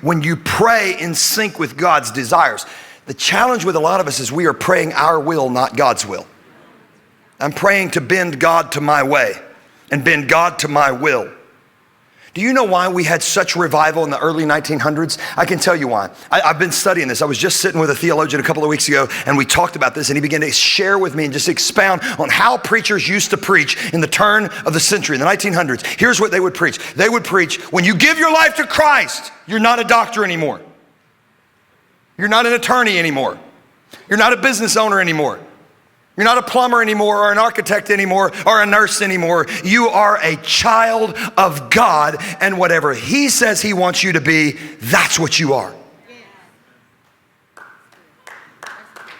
when you pray in sync with God's desires. The challenge with a lot of us is we are praying our will, not God's will. I'm praying to bend God to my way and bend God to my will. Do you know why we had such revival in the early 1900s? I can tell you why. I've been studying this. I was just sitting with a theologian a couple of weeks ago, and we talked about this, and he began to share with me and just expound on how preachers used to preach in the turn of the century, in the 1900s. Here's what they would preach. They would preach, when you give your life to Christ, you're not a doctor anymore. You're not an attorney anymore. You're not a business owner anymore. You're not a plumber anymore or an architect anymore or a nurse anymore. You are a child of God, and whatever He says He wants you to be, that's what you are.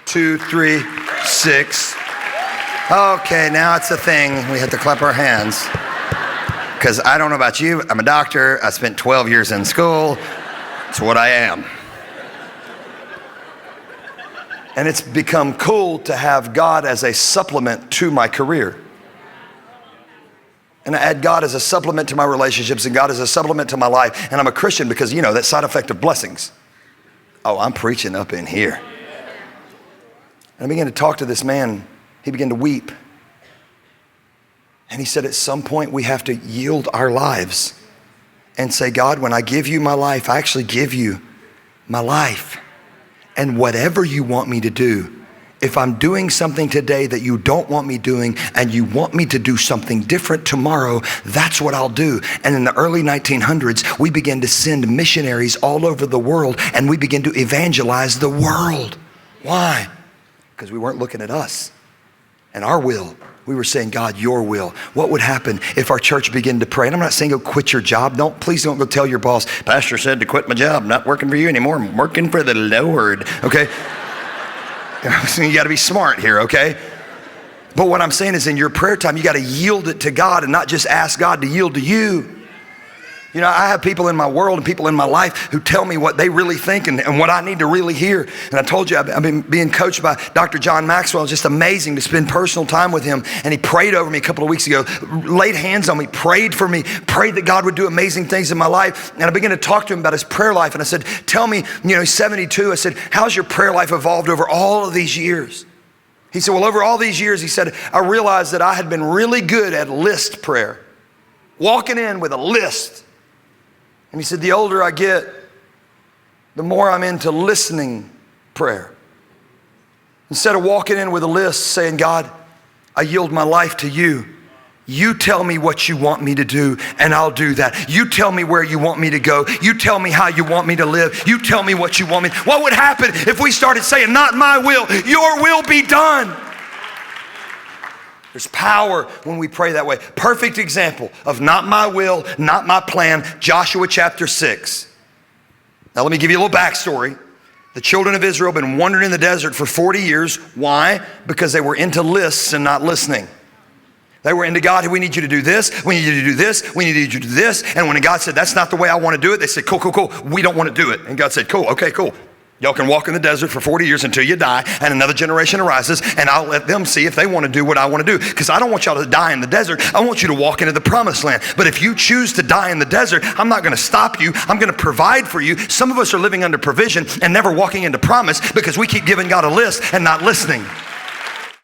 2, 3, 6. Okay, now it's a thing. We have to clap our hands. Because I don't know about you, I'm a doctor. I spent 12 years in school. It's what I am. And it's become cool to have God as a supplement to my career. And I add God as a supplement to my relationships and God as a supplement to my life. And I'm a Christian because, you know, that side effect of blessings. Oh, I'm preaching up in here. And I began to talk to this man. He began to weep. And he said, at some point we have to yield our lives and say, God, when I give you my life, I actually give you my life. And whatever you want me to do, if I'm doing something today that you don't want me doing and you want me to do something different tomorrow, that's what I'll do. And in the early 1900s, we began to send missionaries all over the world and we began to evangelize the world. Why? Because we weren't looking at us and our will. We were saying, God, your will. What would happen if our church began to pray? And I'm not saying go quit your job. Please don't go tell your boss, pastor said to quit my job. I'm not working for you anymore. I'm working for the Lord, okay? You gotta be smart here, okay? But what I'm saying is in your prayer time, you gotta yield it to God and not just ask God to yield to you. You know, I have people in my world and people in my life who tell me what they really think and what I need to really hear. And I told you, I've been being coached by Dr. John Maxwell. It's just amazing to spend personal time with him. And he prayed over me a couple of weeks ago, laid hands on me, prayed for me, prayed that God would do amazing things in my life. And I began to talk to him about his prayer life. And I said, tell me, you know, he's 72. I said, how's your prayer life evolved over all of these years? He said, well, over all these years, he said, I realized that I had been really good at list prayer, walking in with a list. And he said, the older I get, the more I'm into listening prayer. Instead of walking in with a list saying, God, I yield my life to you. You tell me what you want me to do and I'll do that. You tell me where you want me to go. You tell me how you want me to live. You tell me what you want me. What would happen if we started saying, not my will, your will be done? There's power when we pray that way. Perfect example of not my will, not my plan, Joshua chapter 6. Now let me give you a little backstory. The children of Israel have been wandering in the desert for 40 years. Why? Because they were into lists and not listening. They were into God, we need you to do this, we need you to do this, we need you to do this. And when God said, that's not the way I want to do it, they said, cool, cool, cool, we don't want to do it. And God said, cool, okay, cool. Y'all can walk in the desert for 40 years until you die and another generation arises and I'll let them see if they want to do what I want to do. Because I don't want y'all to die in the desert. I want you to walk into the promised land. But if you choose to die in the desert, I'm not going to stop you. I'm going to provide for you. Some of us are living under provision and never walking into promise because we keep giving God a list and not listening.